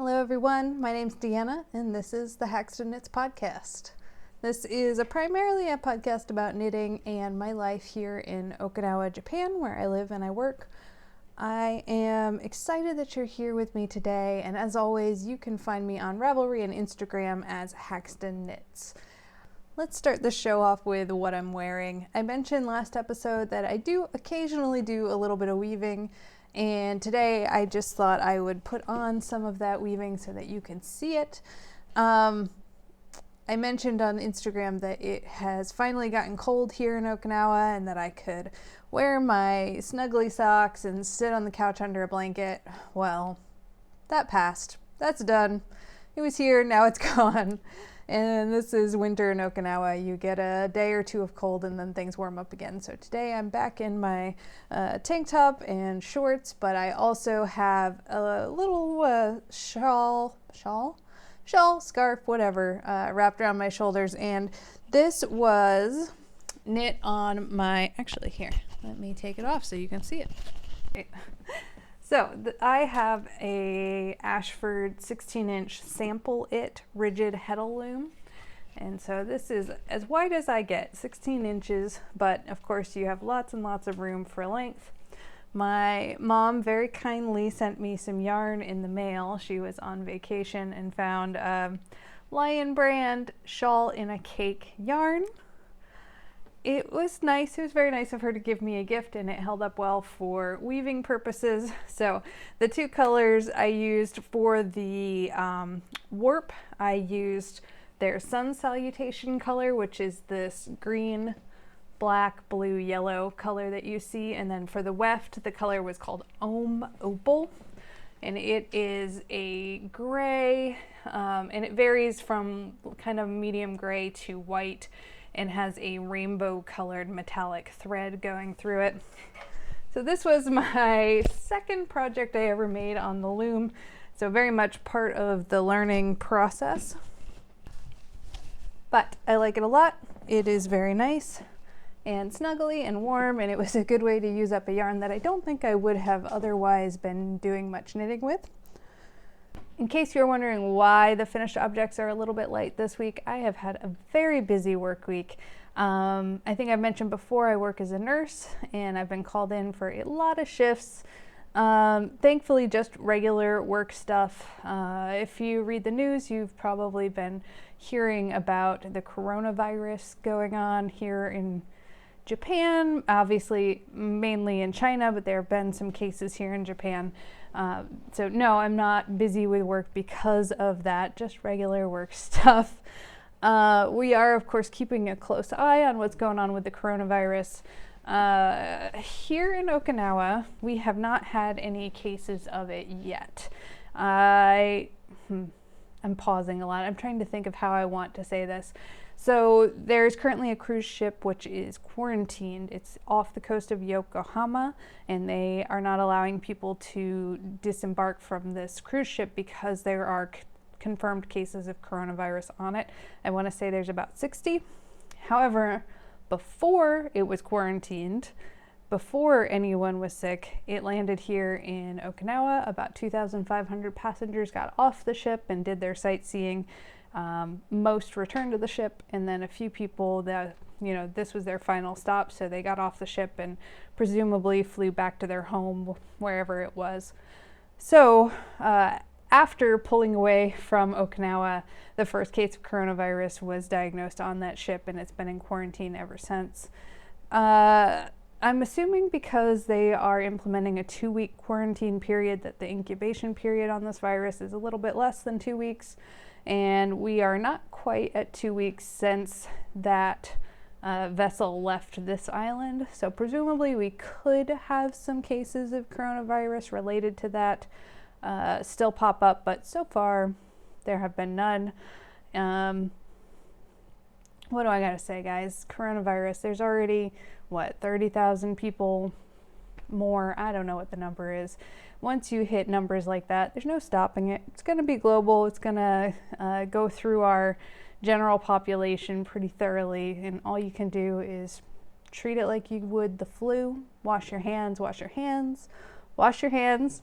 Hello everyone, my name's Deanna and this is the Haxton Knits podcast. This is primarily a podcast about knitting and my life here in Okinawa, Japan, where I live and I work. I am excited that you're here with me today, and as always, you can find me on Ravelry and Instagram as Haxton Knits. Let's start the show off with what I'm wearing. I mentioned last episode that I do occasionally do a little bit of weaving, and today I just thought I would put on some of that weaving so that you can see it. I mentioned on Instagram that it has finally gotten cold here in Okinawa and that I could wear my snuggly socks and sit on the couch under a blanket. Well, that passed. That's done. It was here, now it's gone. And this is winter in Okinawa. You get a day or two of cold and then things warm up again. So today I'm back in my tank top and shorts, but I also have a little shawl, scarf, whatever, wrapped around my shoulders. And this was knit on my, actually here, let me take it off so you can see it. Okay. So I have a Ashford 16-inch sample it rigid Heddle loom. And so this is as wide as I get, 16 inches, but of course you have lots and lots of room for length. My mom very kindly sent me some yarn in the mail. She was on vacation and found Lion brand Shawl in a Cake yarn. It was nice. It was very nice of her to give me a gift, and it held up well for weaving purposes. So the two colors I used for the warp, I used their sun salutation color, which is this green, black, blue, yellow color that you see. And then for the weft, the color was called Opal, and it is a gray, and it varies from kind of medium gray to white, and has a rainbow colored metallic thread going through it. So this was my second project I ever made on the loom, so very much part of the learning process. But I like it a lot. It is very nice and snuggly and warm, and it was a good way to use up a yarn that I don't think I would have otherwise been doing much knitting with. In case you're wondering why the finished objects are a little bit light this week, I have had a very busy work week. I think I've mentioned before I work as a nurse and I've been called in for a lot of shifts. Thankfully just regular work stuff. If you read the news, you've probably been hearing about the coronavirus going on here in Japan, obviously mainly in China, but there have been some cases here in Japan. So no, I'm not busy with work because of that, just regular work stuff. We are, of course, keeping a close eye on what's going on with the coronavirus. Here in Okinawa, we have not had any cases of it yet. I'm pausing a lot. I'm trying to think of how I want to say this. So there's currently a cruise ship which is quarantined. It's off the coast of Yokohama, and they are not allowing people to disembark from this cruise ship because there are confirmed cases of coronavirus on it. I want to say there's about 60. However, before it was quarantined, before anyone was sick, it landed here in Okinawa. About 2,500 passengers got off the ship and did their sightseeing. Most returned to the ship, and then a few people that, this was their final stop, so they got off the ship and presumably flew back to their home, wherever it was. So after pulling away from Okinawa, the first case of coronavirus was diagnosed on that ship, and it's been in quarantine ever since. I'm assuming because they are implementing a 2-week quarantine period that the incubation period on this virus is a little bit less than 2 weeks. And we are not quite at 2 weeks since that vessel left this island. So presumably we could have some cases of coronavirus related to that still pop up, but so far there have been none. What do I gotta say, guys? Coronavirus, there's already, 30,000 people more? I don't know what the number is. Once you hit numbers like that, there's no stopping it. It's going to be global. It's going to go through our general population pretty thoroughly, and all you can do is treat it like you would the flu. Wash your hands, wash your hands, wash your hands.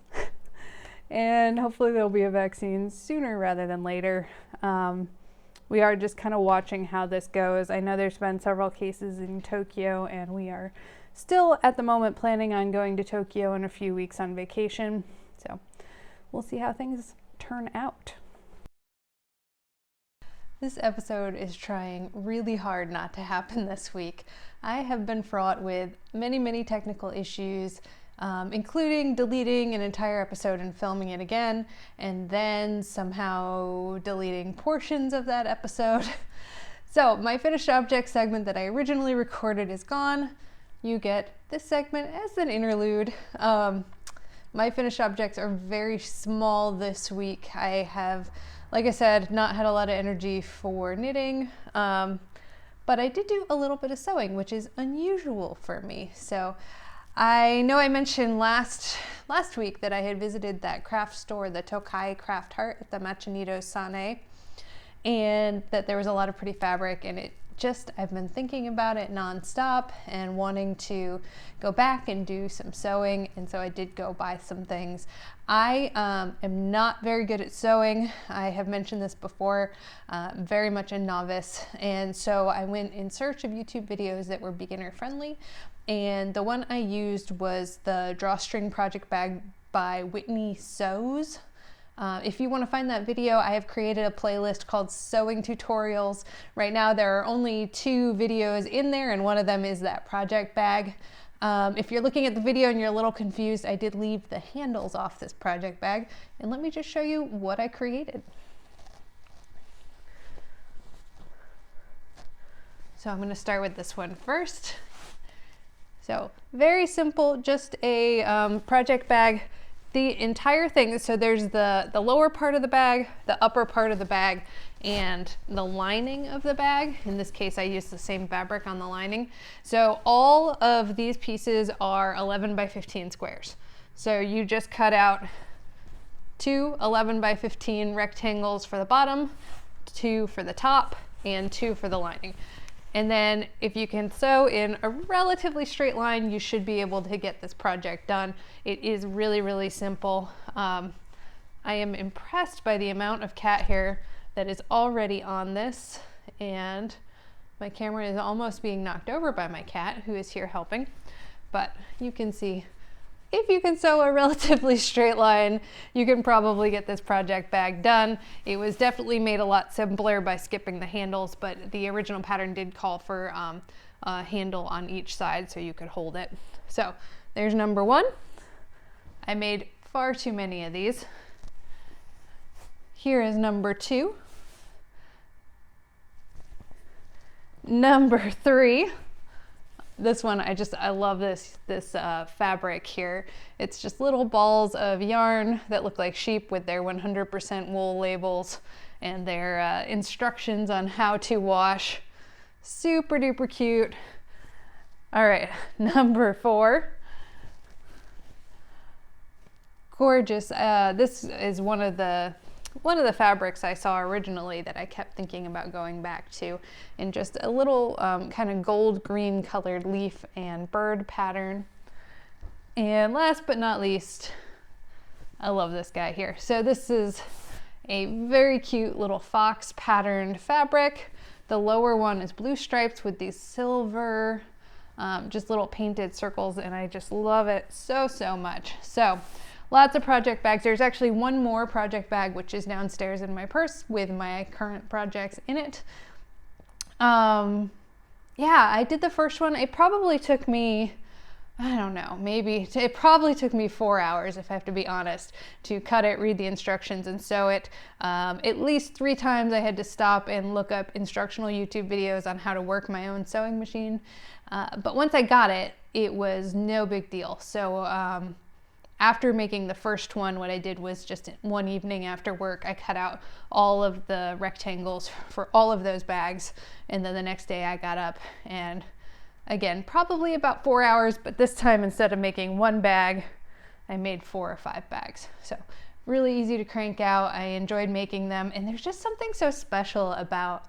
and hopefully there'll be a vaccine sooner rather than later. We are just kind of watching how this goes. I know there's been several cases in Tokyo, and we are still at the moment planning on going to Tokyo in a few weeks on vacation. So we'll see how things turn out. This episode is trying really hard not to happen this week. I have been fraught with many technical issues, including deleting an entire episode and filming it again, and then somehow deleting portions of that episode. So my finished object segment that I originally recorded is gone. You get this segment as an interlude. My finished objects are very small this week. I have, like I said, not had a lot of energy for knitting, but I did do a little bit of sewing, which is unusual for me. So I know I mentioned last week that I had visited that craft store, the Tokai Craft Heart at the Machinito Sane, and that there was a lot of pretty fabric, and I've been thinking about it nonstop and wanting to go back and do some sewing, and so I did go buy some things. I am not very good at sewing. I have mentioned this before, very much a novice, and so I went in search of YouTube videos that were beginner friendly, and the one I used was the Drawstring Project Bag by Whitney Sews. If you want to find that video, I have created a playlist called Sewing Tutorials. Right now there are only 2 videos in there, and one of them is that project bag. If you're looking at the video and you're a little confused, I did leave the handles off this project bag, and let me just show you what I created. So I'm going to start with this one first. So very simple, just a project bag. The entire thing, so there's the lower part of the bag, the upper part of the bag, and the lining of the bag. In this case, I used the same fabric on the lining. So all of these pieces are 11 by 15 squares. So you just cut out 2 11 by 15 rectangles for the bottom, 2 for the top, and 2 for the lining. And then if you can sew in a relatively straight line, you should be able to get this project done. It is really simple. I am impressed by the amount of cat hair that is already on this, and my camera is almost being knocked over by my cat, who is here helping. But you can see, if you can sew a relatively straight line, you can probably get this project bag done. It was definitely made a lot simpler by skipping the handles, but the original pattern did call for a handle on each side so you could hold it. So there's number 1. I made far too many of these. Here is number 2. Number 3. This one, I love this fabric here. It's just little balls of yarn that look like sheep with their 100% wool labels and their instructions on how to wash. Super duper cute. All right, number 4. Gorgeous. This is one of the fabrics I saw originally that I kept thinking about going back to, in just a little kind of gold green colored leaf and bird pattern. And last but not least, I love this guy here. So this is a very cute little fox patterned fabric. The lower one is blue stripes with these silver, just little painted circles, and I just love it so much. So lots of project bags. There's actually one more project bag, which is downstairs in my purse with my current projects in it. Yeah, I did the first one. It probably took me, I don't know, it probably took me 4 hours, if I have to be honest, to cut it, read the instructions, and sew it. At least 3 times I had to stop and look up instructional YouTube videos on how to work my own sewing machine. But once I got it, it was no big deal. So after making the first one, what I did was just one evening after work, I cut out all of the rectangles for all of those bags. And then the next day I got up, and again, probably about 4 hours, but this time instead of making 1 bag, I made 4 or 5 bags. So really easy to crank out. I enjoyed making them. And there's just something so special about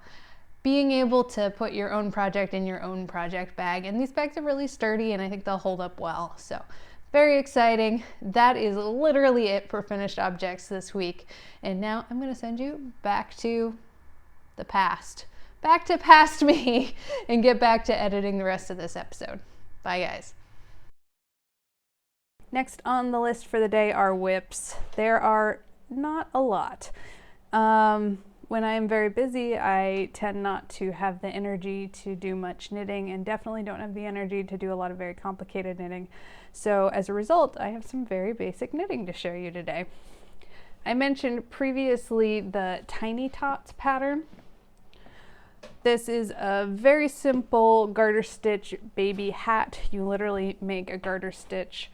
being able to put your own project in your own project bag. And these bags are really sturdy, and I think they'll hold up well. So Very exciting. That is literally it for finished objects this week. And now I'm going to send you back to the past. Back to past me and get back to editing the rest of this episode. Bye, guys. Next on the list for the day are whips. There are not a lot. When I am very busy, I tend not to have the energy to do much knitting, and definitely don't have the energy to do a lot of very complicated knitting. So as a result, I have some very basic knitting to show you today. I mentioned previously the Tiny Tots pattern. This is a very simple garter stitch baby hat. You literally make a garter stitch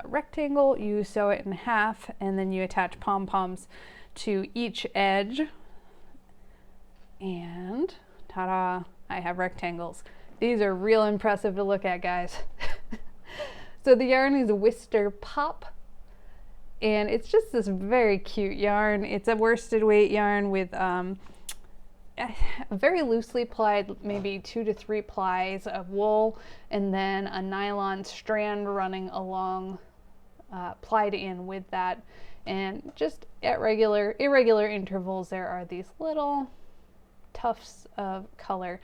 rectangle, you sew it in half, and then you attach pom-poms to each edge. And ta-da, I have rectangles. These are real impressive to look at, guys. So the yarn is Wister Pop, and it's just this very cute yarn. It's a worsted weight yarn with very loosely plied, maybe 2 to 3 plies of wool, and then a nylon strand running along, plied in with that. And just at irregular intervals, there are these little tufts of color.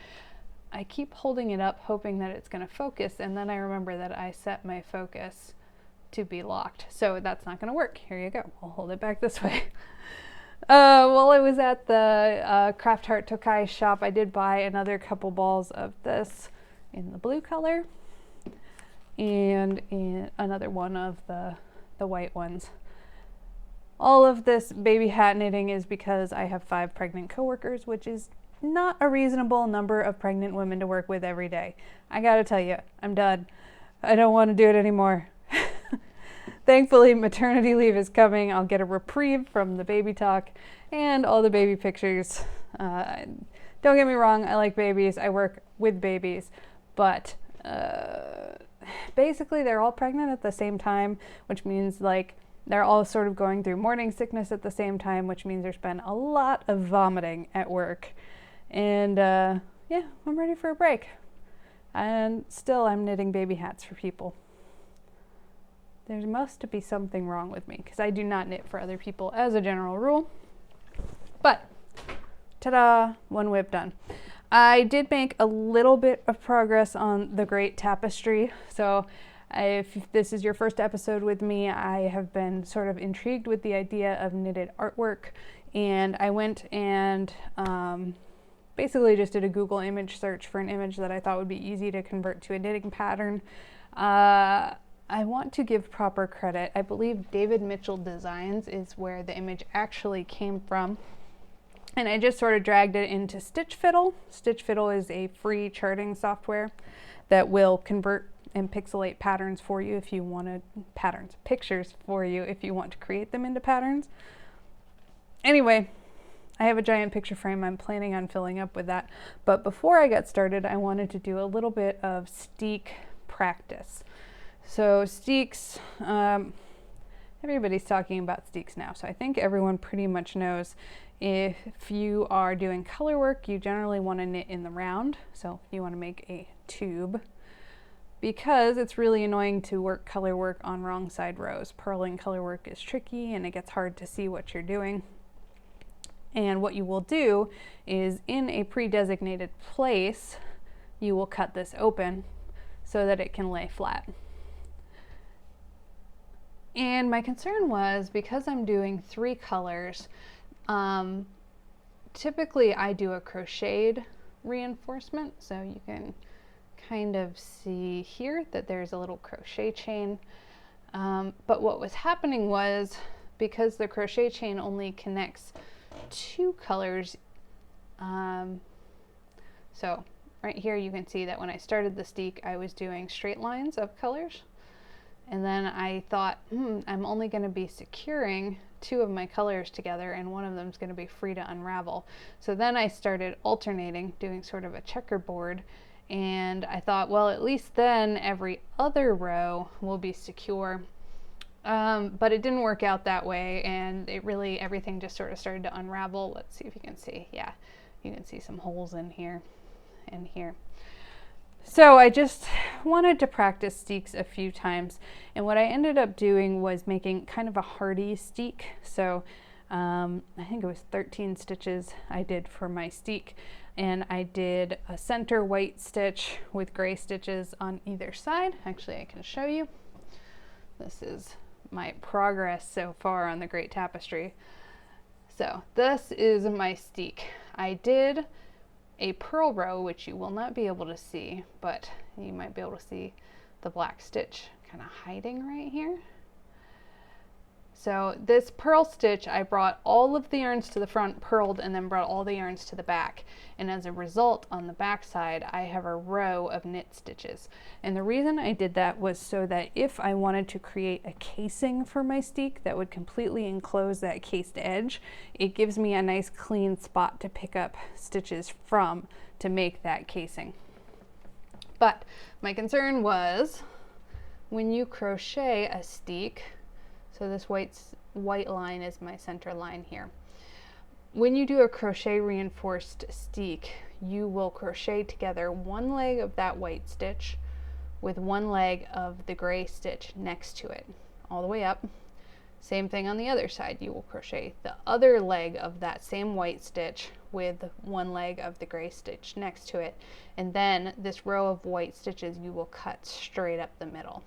I keep holding it up hoping that it's going to focus, and then I remember that I set my focus to be locked, so that's not going to work. Here you go. I'll hold it back this way. While I was at the Craft Heart Tokai shop, I did buy another couple balls of this in the blue color and in another one of the white ones. All of this baby hat knitting is because I have 5 pregnant coworkers, which is not a reasonable number of pregnant women to work with every day. I gotta tell you, I'm done. I don't want to do it anymore. Thankfully, maternity leave is coming. I'll get a reprieve from the baby talk and all the baby pictures. Don't get me wrong, I like babies. I work with babies, but basically they're all pregnant at the same time, which means like they're all sort of going through morning sickness at the same time, which means there's been a lot of vomiting at work. And yeah, I'm ready for a break. And still I'm knitting baby hats for people. There must be something wrong with me because I do not knit for other people as a general rule. But ta-da, one whip done. I did make a little bit of progress on the Great Tapestry. So if this is your first episode with me, I have been sort of intrigued with the idea of knitted artwork, and I went and basically just did a Google image search for an image that I thought would be easy to convert to a knitting pattern. I want to give proper credit. I believe David Mitchell Designs is where the image actually came from. And I just sort of dragged it into Stitch Fiddle. Stitch Fiddle is a free charting software that will convert and pixelate patterns for you if you want to, pictures for you if you want to create them into patterns. Anyway, I have a giant picture frame. I'm planning on filling up with that. But before I got started, I wanted to do a little bit of steek practice. So steeks, everybody's talking about steeks now, so I think everyone pretty much knows if you are doing color work, you generally want to knit in the round. So you want to make a tube, because it's really annoying to work color work on wrong side rows. Purling color work is tricky and it gets hard to see what you're doing. And what you will do is in a pre-designated place, you will cut this open so that it can lay flat. And my concern was, because I'm doing 3 colors, typically I do a crocheted reinforcement. So you can kind of see here that there's a little crochet chain. But what was happening was, because the crochet chain only connects 2 colors, so right here you can see that when I started the steek, I was doing straight lines of colors. And then I thought, I'm only going to be securing 2 of my colors together, and one of them is going to be free to unravel. So then I started alternating, doing sort of a checkerboard, and I thought, well, at least then every other row will be secure. But it didn't work out that way, and it really, everything just sort of started to unravel. Let's see if you can see. Yeah, you can see some holes in here and here. So I just wanted to practice steeks a few times, and what I ended up doing was making kind of a hardy steek. So I think it was 13 stitches I did for my steek, and I did a center white stitch with gray stitches on either side. Actually, I can show you. This is my progress so far on the Great Tapestry. So this is my steek. I did a purl row, which you will not be able to see, but you might be able to see the black stitch kind of hiding right here. So this purl stitch, I brought all of the yarns to the front, purled, and then brought all the yarns to the back. And as a result, on the back side, I have a row of knit stitches. And the reason I did that was so that if I wanted to create a casing for my steek that would completely enclose that cased edge, it gives me a nice clean spot to pick up stitches from to make that casing. But my concern was when you crochet a steek, so this white line is my center line here. When you do a crochet reinforced steek, you will crochet together one leg of that white stitch with one leg of the gray stitch next to it, all the way up. Same thing on the other side. You will crochet the other leg of that same white stitch with one leg of the gray stitch next to it. And then this row of white stitches you will cut straight up the middle.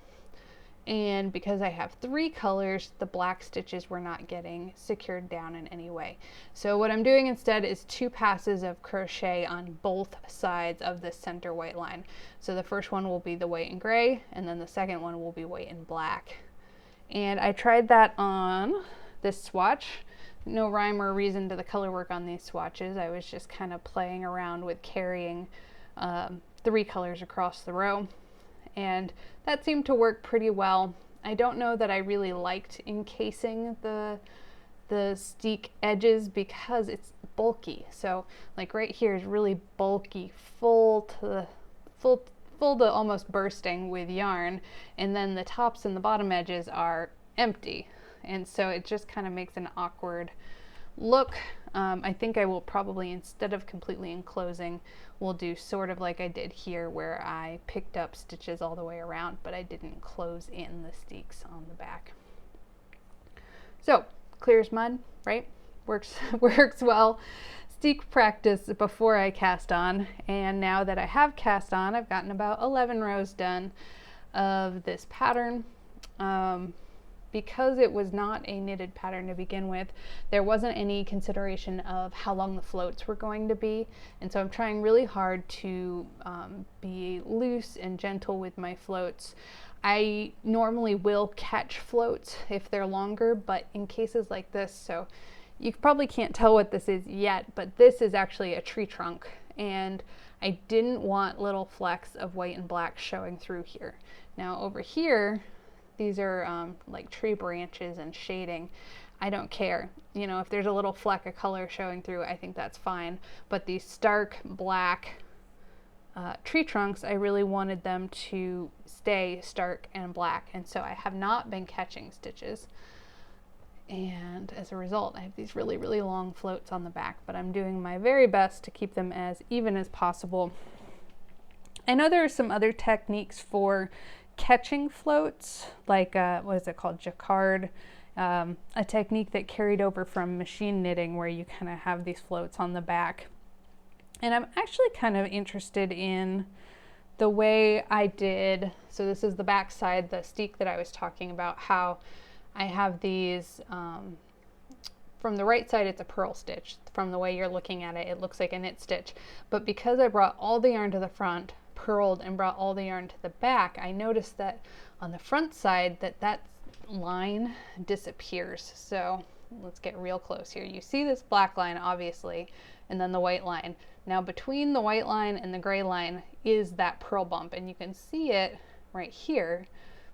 And because I have 3 colors, the black stitches were not getting secured down in any way. So what I'm doing instead is 2 passes of crochet on both sides of the center white line. So the first one will be the white and gray, and then the second one will be white and black. And I tried that on this swatch. No rhyme or reason to the color work on these swatches. I was just kind of playing around with carrying 3 colors across the row. And that seemed to work pretty well. I don't know that I really liked encasing the steek edges because it's bulky. So like right here is really bulky, full to almost bursting with yarn, and then the tops and the bottom edges are empty. And so it just kind of makes an awkward look. I think I will probably, instead of completely enclosing, we'll do sort of like I did here where I picked up stitches all the way around, but I didn't close in the steeks on the back. So clear as mud, right? Works well. Steek practice before I cast on, and now that I have cast on, I've gotten about 11 rows done of this pattern. Because it was not a knitted pattern to begin with, there wasn't any consideration of how long the floats were going to be. And so I'm trying really hard to be loose and gentle with my floats. I normally will catch floats if they're longer, but in cases like this, so you probably can't tell what this is yet, but this is actually a tree trunk. And I didn't want little flecks of white and black showing through here. Now over here, these are like tree branches and shading. I don't care. You know, if there's a little fleck of color showing through, I think that's fine. But these stark black tree trunks, I really wanted them to stay stark and black. And so I have not been catching stitches. And as a result, I have these really, really long floats on the back, but I'm doing my very best to keep them as even as possible. I know there are some other techniques for catching floats, like what is it called, jacquard, a technique that carried over from machine knitting where you kind of have these floats on the back. And I'm actually kind of interested in the way I did, so this is the back side, the steek that I was talking about, how I have these, from the right side it's a purl stitch. From the way you're looking at it, it looks like a knit stitch. But because I brought all the yarn to the front, purled, and brought all the yarn to the back, I noticed that on the front side that line disappears. So let's get real close here. You see this black line obviously, and then the white line. Now between the white line and the gray line is that purl bump, and you can see it right here,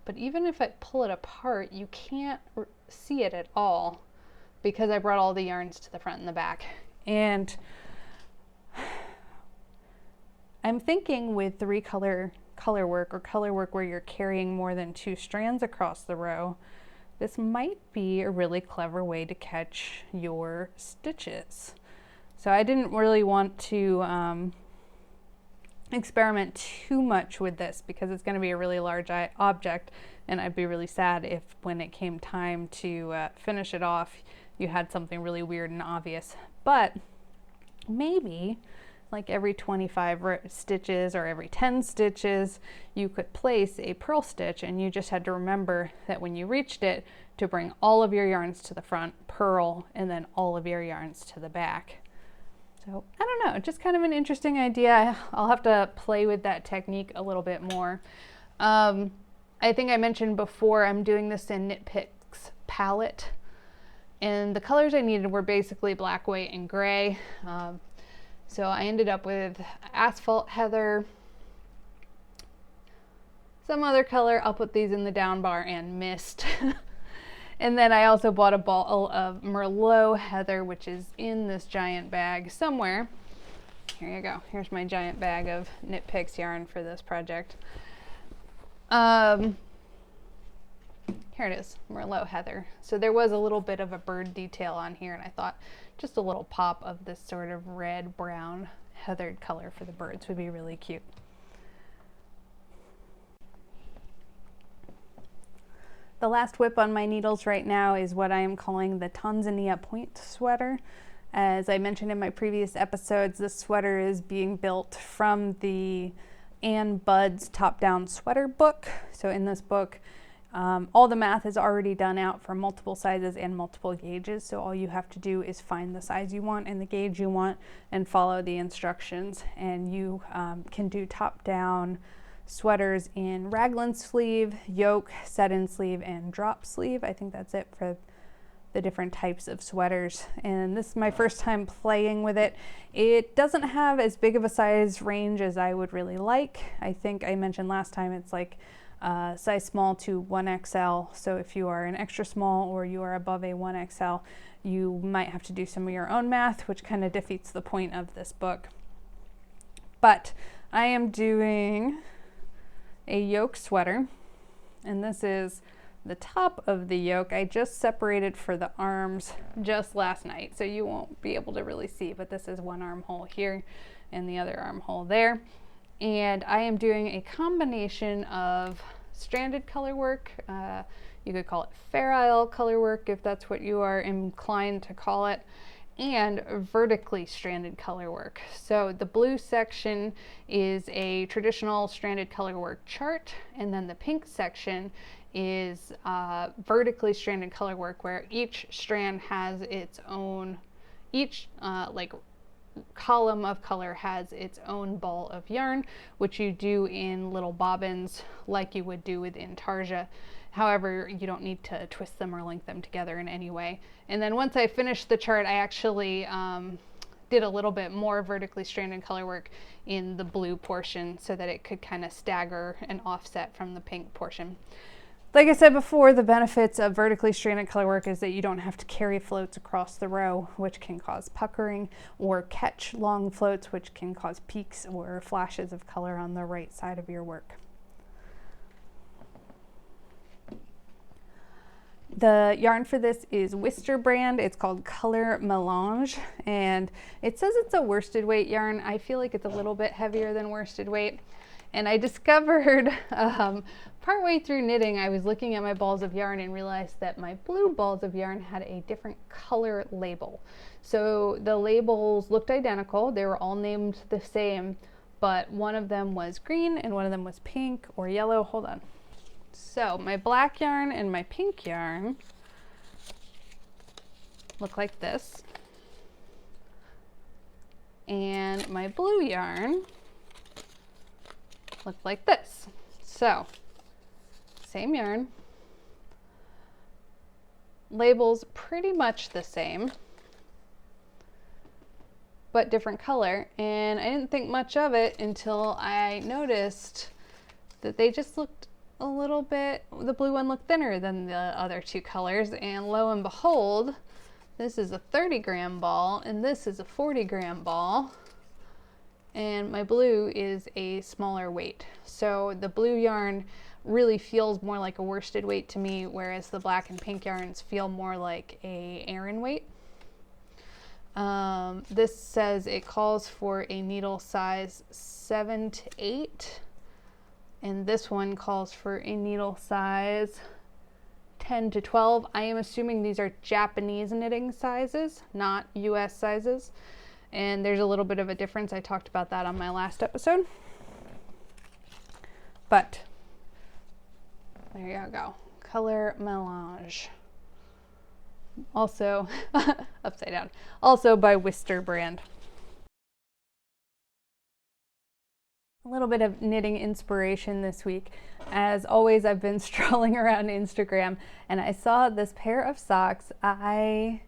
but even if I pull it apart, you can't see it at all because I brought all the yarns to the front and the back. And I'm thinking with 3 color work, or color work where you're carrying more than 2 strands across the row, this might be a really clever way to catch your stitches. So I didn't really want to experiment too much with this because it's going to be a really large object, and I'd be really sad if when it came time to finish it off you had something really weird and obvious. But maybe like every 25 stitches or every 10 stitches you could place a purl stitch, and you just had to remember that when you reached it to bring all of your yarns to the front, purl, and then all of your yarns to the back. So I don't know, just kind of an interesting idea. I'll have to play with that technique a little bit more. I think I mentioned before I'm doing this in Knit Picks Palatte, and the colors I needed were basically black, white, and gray. So I ended up with Asphalt Heather, some other color. I'll put these in the down bar, and Mist. And then I also bought a bottle of Merlot Heather, which is in this giant bag somewhere. Here you go. Here's my giant bag of Knit Picks yarn for this project. Here it is, Merlot Heather. So there was a little bit of a bird detail on here, and I thought just a little pop of this sort of red, brown, heathered color for the birds would be really cute. The last whip on my needles right now is what I am calling the Tonsinia point sweater. As I mentioned in my previous episodes, this sweater is being built from the Ann Budd's Top-Down Sweater book. So in this book, all the math is already done out for multiple sizes and multiple gauges. So all you have to do is find the size you want and the gauge you want and follow the instructions. And you can do top-down sweaters in raglan sleeve, yoke, set-in sleeve, and drop sleeve. I think that's it for the different types of sweaters. And this is my first time playing with it. It doesn't have as big of a size range as I would really like. I think I mentioned last time it's like size small to 1XL. So if you are an extra small or you are above a 1XL, you might have to do some of your own math, which kind of defeats the point of this book. But I am doing a yoke sweater, and this is the top of the yoke. I just separated for the arms just last night, so you won't be able to really see, but this is one armhole here and the other armhole there. And I am doing a combination of stranded color work, you could call it Fair Isle color work if that's what you are inclined to call it, and vertically stranded color work. So the blue section is a traditional stranded color work chart, and then the pink section is vertically stranded color work, where each strand has its own, like column of color has its own ball of yarn, which you do in little bobbins like you would do with intarsia. However, you don't need to twist them or link them together in any way. And then once I finished the chart, I actually did a little bit more vertically stranded color work in the blue portion so that it could kind of stagger and offset from the pink portion. Like I said before, the benefits of vertically stranded color work is that you don't have to carry floats across the row, which can cause puckering, or catch long floats, which can cause peaks or flashes of color on the right side of your work. The yarn for this is Wister brand. It's called Color Melange, and it says it's a worsted weight yarn. I feel like it's a little bit heavier than worsted weight. And I discovered partway through knitting, I was looking at my balls of yarn and realized that my blue balls of yarn had a different color label. So the labels looked identical. They were all named the same, but one of them was green and one of them was pink or yellow. Hold on. So my black yarn and my pink yarn look like this. And my blue yarn look like this. So same yarn, labels pretty much the same, but different color. And I didn't think much of it until I noticed that they just looked a little bit, the blue one looked thinner than the other two colors, and lo and behold, this is a 30-gram ball and this is a 40-gram ball, and my blue is a smaller weight. So the blue yarn really feels more like a worsted weight to me, whereas the black and pink yarns feel more like a Aran weight. This says it calls for a needle size 7 to 8, and this one calls for a needle size 10 to 12. I am assuming these are Japanese knitting sizes, not US sizes, and there's a little bit of a difference. I talked about that on my last episode, but there you go. Color Melange. Also, upside down, also by Wister brand. A little bit of knitting inspiration this week. As always, I've been strolling around Instagram and I saw this pair of socks. I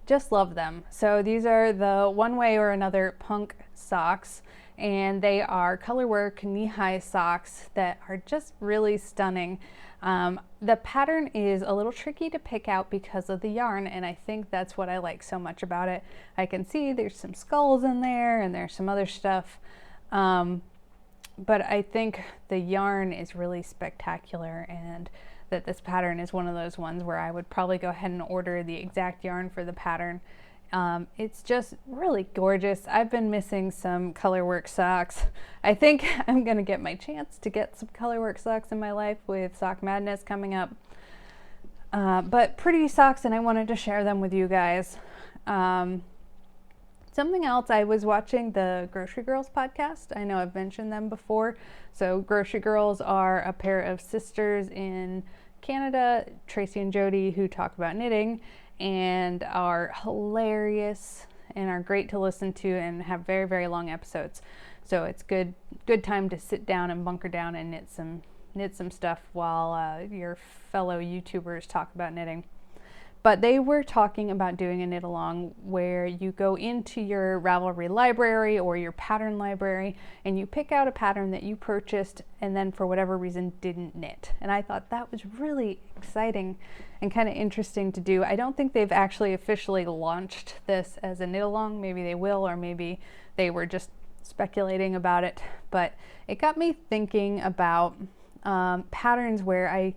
just love them. So these are the One Way or Another punk socks, and they are colorwork knee-high socks that are just really stunning. The pattern is a little tricky to pick out because of the yarn, and I think that's what I like so much about it. I can see there's some skulls in there and there's some other stuff, but I think the yarn is really spectacular, and that this pattern is one of those ones where I would probably go ahead and order the exact yarn for the pattern. It's just really gorgeous. I've been missing some colorwork socks. I think I'm gonna get my chance to get some colorwork socks in my life with Sauk Madness coming up. But pretty socks, and I wanted to share them with you guys. Something else, I was watching the Grocery Girls podcast. I know I've mentioned them before. So Grocery Girls are a pair of sisters in Canada, Tracy and Jody, who talk about knitting and are hilarious and are great to listen to and have very, very long episodes. So it's good time to sit down and bunker down and knit some stuff while your fellow YouTubers talk about knitting. But they were talking about doing a knit along where you go into your Ravelry library or your pattern library and you pick out a pattern that you purchased and then for whatever reason didn't knit. And I thought that was really exciting and kind of interesting to do. I don't think they've actually officially launched this as a knit along. Maybe they will, or maybe they were just speculating about it. But it got me thinking about patterns where I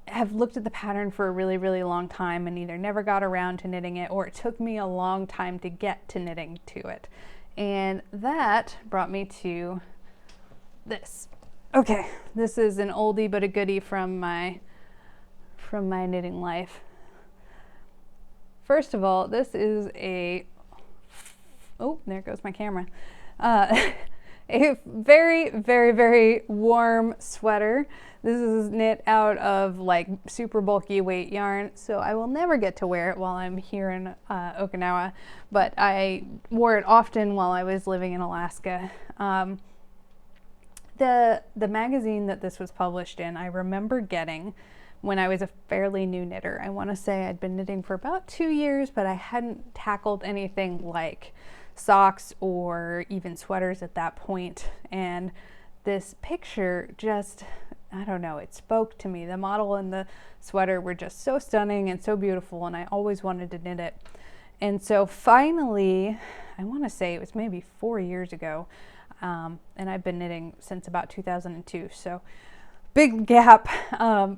have looked at the pattern for a really, really long time and either never got around to knitting it, or it took me a long time to get to knitting to it. And that brought me to this. Okay, this is an oldie but a goodie from my knitting life. First of all, this is a, oh, there goes my camera. A very, very, very warm sweater. This is knit out of like super bulky weight yarn, so I will never get to wear it while I'm here in Okinawa, but I wore it often while I was living in Alaska. The magazine that this was published in, I remember getting when I was a fairly new knitter. I want to say I'd been knitting for about 2 years, but I hadn't tackled anything like socks or even sweaters at that point. And this picture just, I don't know, it spoke to me. The model and the sweater were just so stunning and so beautiful, and I always wanted to knit it. And so finally, I want to say it was maybe 4 years ago, and I've been knitting since about 2002, so big gap.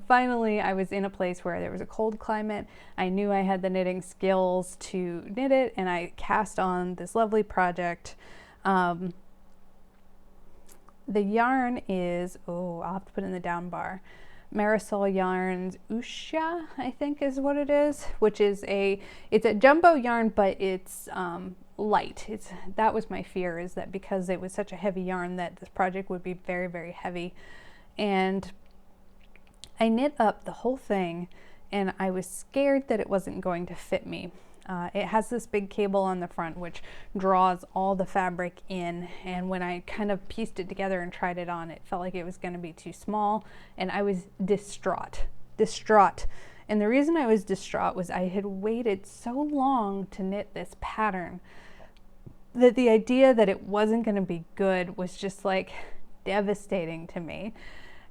Finally, I was in a place where there was a cold climate. I knew I had the knitting skills to knit it, and I cast on this lovely project. The yarn is, oh, I'll have to put in the down bar. Marisol Yarns Usha, I think is what it is, which is it's a jumbo yarn, but it's light. That was my fear, is that because it was such a heavy yarn that this project would be very, very heavy. And I knit up the whole thing, and I was scared that it wasn't going to fit me. It has this big cable on the front which draws all the fabric in, and when I kind of pieced it together and tried it on, it felt like it was going to be too small, and I was distraught. And the reason I was distraught was I had waited so long to knit this pattern that the idea that it wasn't going to be good was just like devastating to me.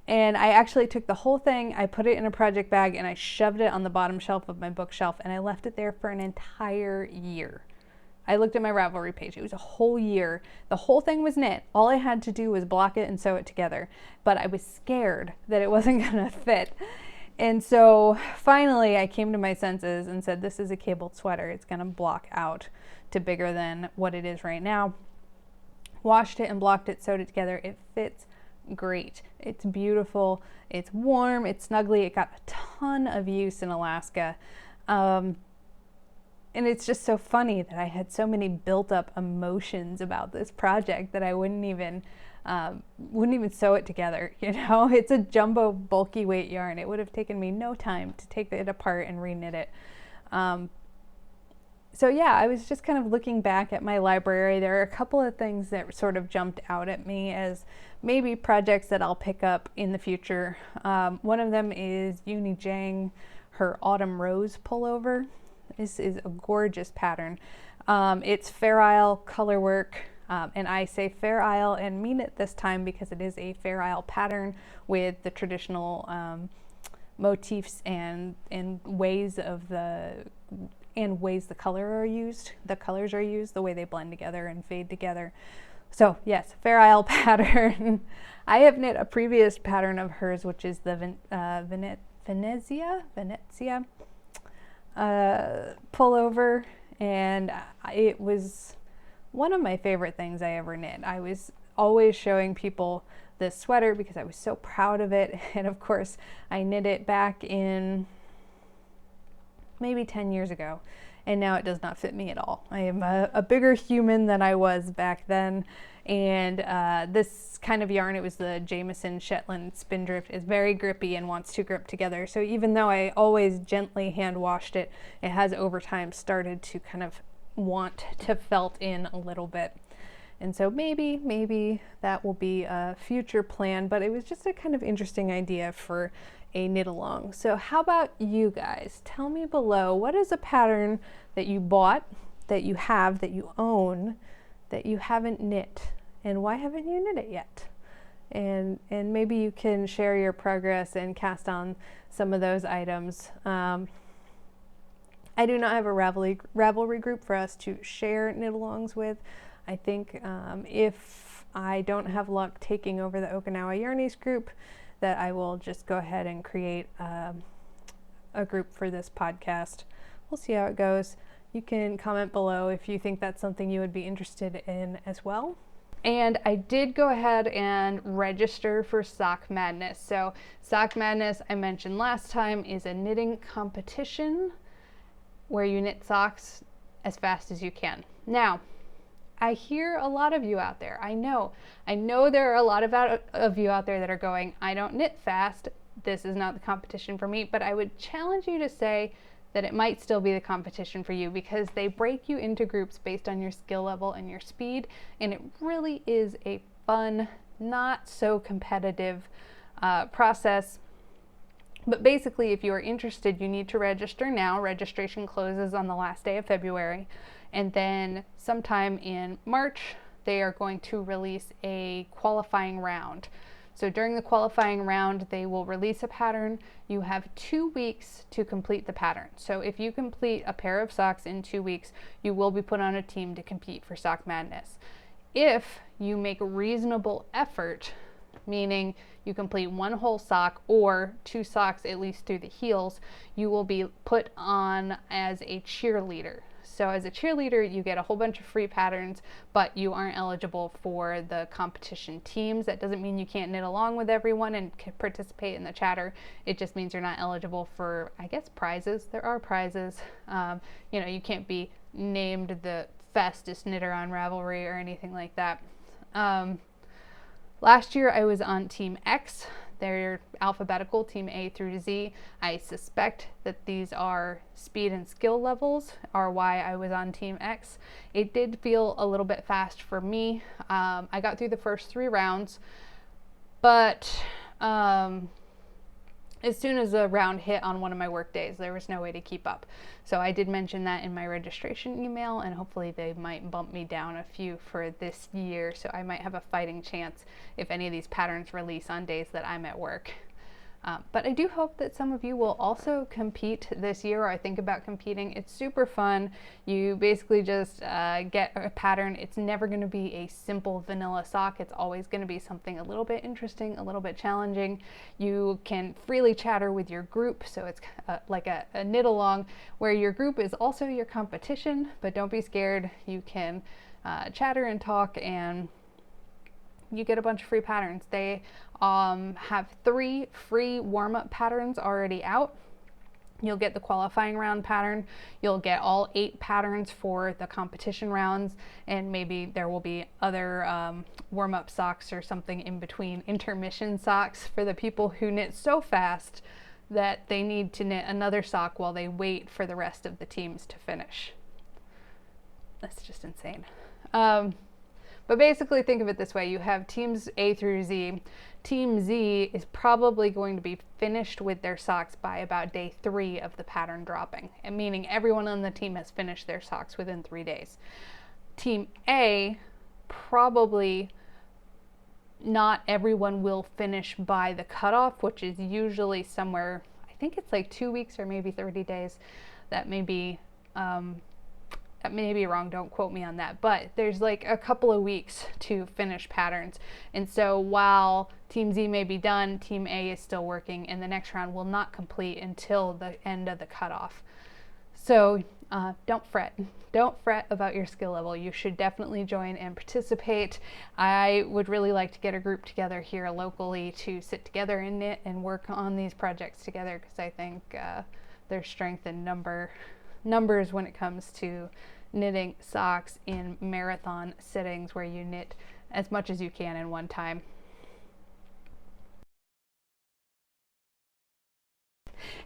And I actually took the whole thing, I put it in a project bag, and I shoved it on the bottom shelf of my bookshelf, and I left it there for an entire year. I looked at my Ravelry page. It was a whole year. The whole thing was knit. All I had to do was block it and sew it together. But I was scared that it wasn't going to fit. And so finally I came to my senses and said, this is a cabled sweater. It's going to block out to bigger than what it is right now. Washed it and blocked it, sewed it together. It fits great. It's beautiful. It's warm. It's snuggly. It got a ton of use in Alaska. And it's just so funny that I had so many built up emotions about this project that I wouldn't even sew it together. You know, it's a jumbo bulky weight yarn. It would have taken me no time to take it apart and reknit it. So yeah, I was just kind of looking back at my library. There are a couple of things that sort of jumped out at me as maybe projects that I'll pick up in the future. One of them is Uni Jang, her Autumn Rose pullover. This is a gorgeous pattern. It's Fair Isle color work, and I say Fair Isle and mean it this time because it is a Fair Isle pattern with the traditional motifs and ways the colors are used, the way they blend together and fade together. So yes, Fair Isle pattern. I have knit a previous pattern of hers, which is the Venezia pullover, and it was one of my favorite things I ever knit. I was always showing people this sweater because I was so proud of it, and of course I knit it back in maybe 10 years ago, and now it does not fit me at all. I am a bigger human than I was back then, and this kind of yarn, it was the Jameson Shetland Spindrift, is very grippy and wants to grip together. So even though I always gently hand washed it, it has over time started to kind of want to felt in a little bit. And so maybe that will be a future plan, but it was just a kind of interesting idea for a knit along. So how about you guys? Tell me below, what is a pattern that you bought, that you have, that you own, that you haven't knit, and why haven't you knit it yet? And maybe you can share your progress and cast on some of those items. I do not have a Ravelry group for us to share knit-alongs with. I think if I don't have luck taking over the Okinawa Yarnies group, that I will just go ahead and create a group for this podcast. We'll see how it goes. You can comment below if you think that's something you would be interested in as well. And I did go ahead and register for Sauk Madness. So Sauk Madness, I mentioned last time, is a knitting competition where you knit socks as fast as you can. Now, I hear a lot of you out there. I know there are a lot of you out there that are going, I don't knit fast. This is not the competition for me. But I would challenge you to say that it might still be the competition for you, because they break you into groups based on your skill level and your speed. And it really is a fun, not so competitive process. But basically, if you are interested, you need to register now. Registration closes on the last day of February. And then sometime in March, they are going to release a qualifying round. So during the qualifying round, they will release a pattern. You have 2 weeks to complete the pattern. So if you complete a pair of socks in 2 weeks, you will be put on a team to compete for Sauk Madness. If you make reasonable effort, meaning you complete one whole sock or 2 socks at least through the heels, you will be put on as a cheerleader. So as a cheerleader, you get a whole bunch of free patterns, but you aren't eligible for the competition teams. That doesn't mean you can't knit along with everyone and participate in the chatter. It just means you're not eligible for, I guess, prizes. There are prizes. You know, you can't be named the fastest knitter on Ravelry or anything like that. Last year I was on Team X. They're alphabetical, Team A through Z. I suspect that these are speed and skill levels are why I was on Team X. It did feel a little bit fast for me. I got through the first 3 rounds, but as soon as a round hit on one of my work days, there was no way to keep up. So I did mention that in my registration email, and hopefully they might bump me down a few for this year, so I might have a fighting chance if any of these patterns release on days that I'm at work. But I do hope that some of you will also compete this year, or think about competing. It's super fun. You basically just get a pattern. It's never going to be a simple vanilla sock. It's always going to be something a little bit interesting, a little bit challenging. You can freely chatter with your group, so it's like a knit along where your group is also your competition, but don't be scared. You can chatter and talk, and you get a bunch of free patterns. They have 3 free warm-up patterns already out. You'll get the qualifying round pattern, you'll get all 8 patterns for the competition rounds, and maybe there will be other warm-up socks or something in between, intermission socks for the people who knit so fast that they need to knit another sock while they wait for the rest of the teams to finish. That's just insane. But basically think of it this way. You have teams A through Z. Team Z is probably going to be finished with their socks by about day 3 of the pattern dropping, and meaning everyone on the team has finished their socks within 3 days. Team A, probably not everyone will finish by the cutoff, which is usually somewhere, I think it's like 2 weeks or maybe 30 days. That may be wrong, don't quote me on that, but there's like a couple of weeks to finish patterns. And so while Team Z may be done, Team A is still working, and the next round will not complete until the end of the cutoff. So don't fret. Don't fret about your skill level. You should definitely join and participate. I would really like to get a group together here locally to sit together and knit and work on these projects together, because I think there's strength in numbers when it comes to knitting socks in marathon sittings where you knit as much as you can in one time.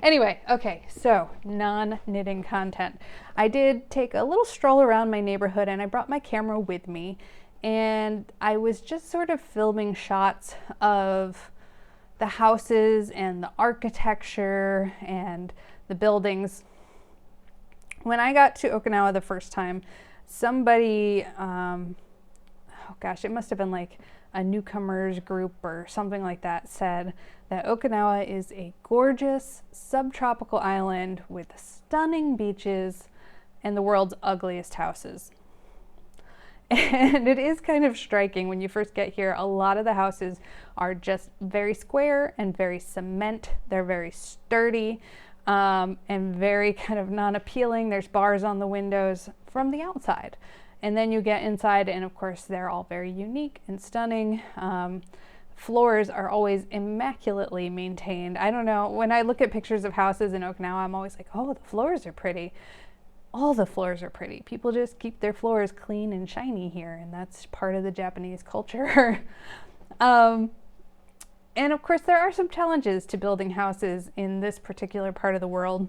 Anyway, okay, so non-knitting content. I did take a little stroll around my neighborhood, and I brought my camera with me, and I was just sort of filming shots of the houses and the architecture and the buildings. When I got to Okinawa the first time, somebody, oh gosh, it must have been like a newcomers group or something like that, said that Okinawa is a gorgeous subtropical island with stunning beaches and the world's ugliest houses. And it is kind of striking when you first get here. A lot of the houses are just very square and very cement. They're very sturdy. And very kind of non-appealing. There's bars on the windows from the outside. And then you get inside, and of course they're all very unique and stunning. Floors are always immaculately maintained. I don't know, when I look at pictures of houses in Okinawa, I'm always like, oh, the floors are pretty. All the floors are pretty. People just keep their floors clean and shiny here, and that's part of the Japanese culture. And of course, there are some challenges to building houses in this particular part of the world.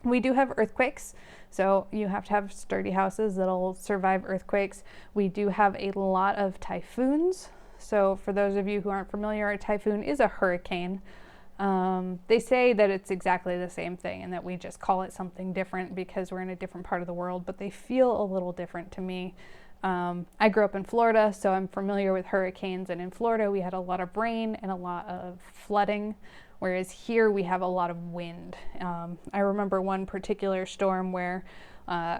We do have earthquakes, so you have to have sturdy houses that'll survive earthquakes. We do have a lot of typhoons. So for those of you who aren't familiar, a typhoon is a hurricane. They say that it's exactly the same thing and that we just call it something different because we're in a different part of the world, but they feel a little different to me. I grew up in Florida, so I'm familiar with hurricanes, and in Florida we had a lot of rain and a lot of flooding, whereas here we have a lot of wind. I remember one particular storm where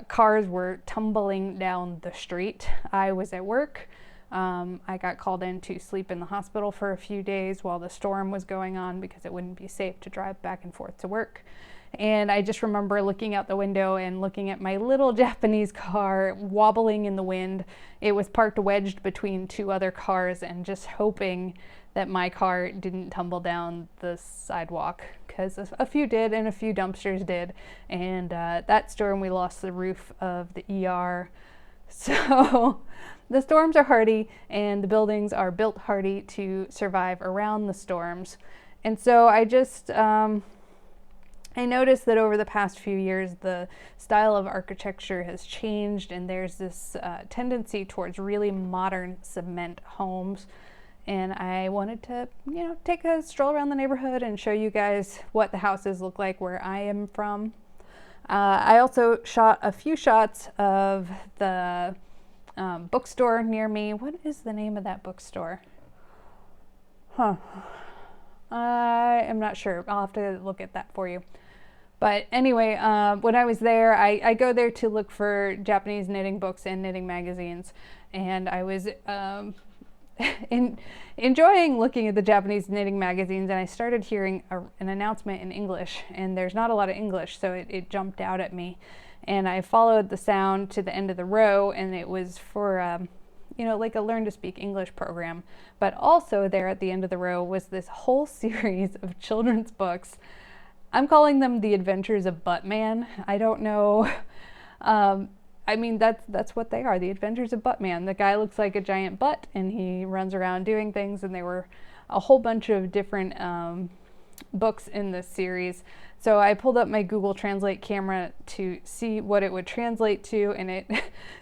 cars were tumbling down the street. I was at work. I got called in to sleep in the hospital for a few days while the storm was going on because it wouldn't be safe to drive back and forth to work. And I just remember looking out the window and looking at my little Japanese car wobbling in the wind. It was parked wedged between 2 other cars, and just hoping that my car didn't tumble down the sidewalk, because a few did and a few dumpsters did. And that storm, we lost the roof of the ER. So the storms are hardy, and the buildings are built hardy to survive around the storms. And so I just I noticed that over the past few years, the style of architecture has changed, and there's this tendency towards really modern cement homes. And I wanted to, take a stroll around the neighborhood and show you guys what the houses look like where I am from. I also shot a few shots of the bookstore near me. What is the name of that bookstore? I am not sure. I'll have to look at that for you. But anyway, when I was there, I go there to look for Japanese knitting books and knitting magazines. And I was enjoying looking at the Japanese knitting magazines, and I started hearing an announcement in English, and there's not a lot of English, so it jumped out at me. And I followed the sound to the end of the row, and it was for, you know, like a Learn to Speak English program. But also there at the end of the row was this whole series of children's books. I'm calling them The Adventures of Buttman. I don't know. I mean, that's what they are, The Adventures of Buttman. The guy looks like a giant butt, and he runs around doing things, and there were a whole bunch of different books in this series. So I pulled up my Google Translate camera to see what it would translate to, and it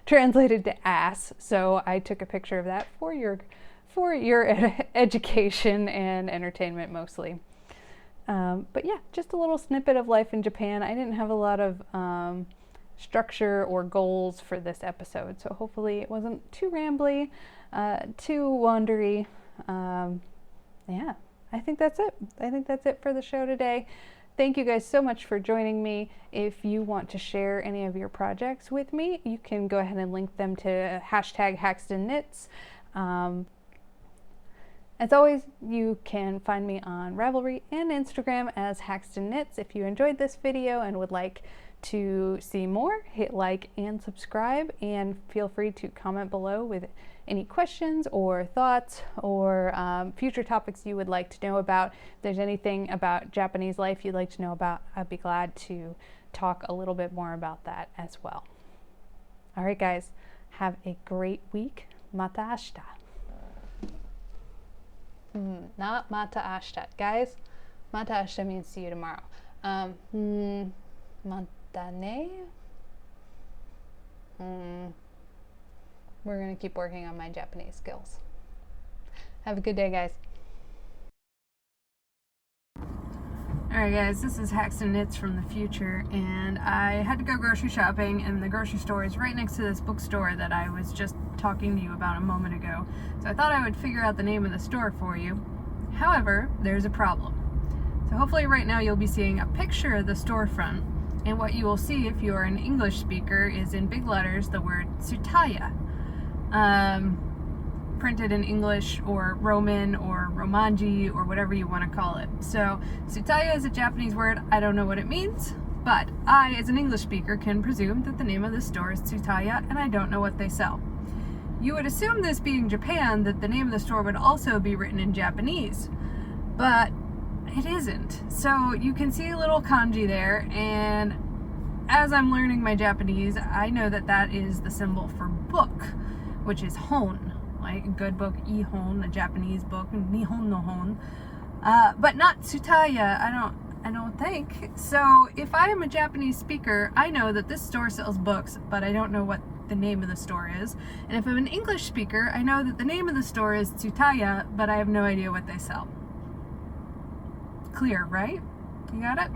translated to ass. So I took a picture of that for your education and entertainment mostly. But yeah, just a little snippet of life in Japan. I didn't have a lot of structure or goals for this episode, so hopefully it wasn't too rambly, too wandery. Yeah, I think that's it. I think that's it for the show today. Thank you guys so much for joining me. If you want to share any of your projects with me, you can go ahead and link them to #HaxtonKnits. As always, you can find me on Ravelry and Instagram as Haxton Knits. If you enjoyed this video and would like to see more, hit like and subscribe, and feel free to comment below with any questions or thoughts or future topics you would like to know about. If there's anything about Japanese life you'd like to know about, I'd be glad to talk a little bit more about that as well. All right, guys, have a great week. Mata ashita. Not mata ashita, guys. Mata ashita means see you tomorrow. Mata ne? We're gonna keep working on my Japanese skills. Have a good day, guys. Alright guys, this is Haxton Knits from the future, and I had to go grocery shopping, and the grocery store is right next to this bookstore that I was just talking to you about a moment ago. So I thought I would figure out the name of the store for you. However, there's a problem. So hopefully right now you'll be seeing a picture of the storefront, and what you will see if you're an English speaker is in big letters the word Tsutaya. Printed in English or Roman or Romanji or whatever you want to call it. So Tsutaya is a Japanese word. I don't know what it means, but I, as an English speaker, can presume that the name of the store is Tsutaya, and I don't know what they sell. You would assume, this being Japan, that the name of the store would also be written in Japanese, but it isn't. So you can see a little kanji there, and as I'm learning my Japanese, I know that that is the symbol for book, which is hon. Like a good book, ihon, a Japanese book, nihon no hon, but not Tsutaya. I don't think. So if I am a Japanese speaker, I know that this store sells books, but I don't know what the name of the store is. And if I'm an English speaker, I know that the name of the store is Tsutaya, but I have no idea what they sell. Clear, right? You got it?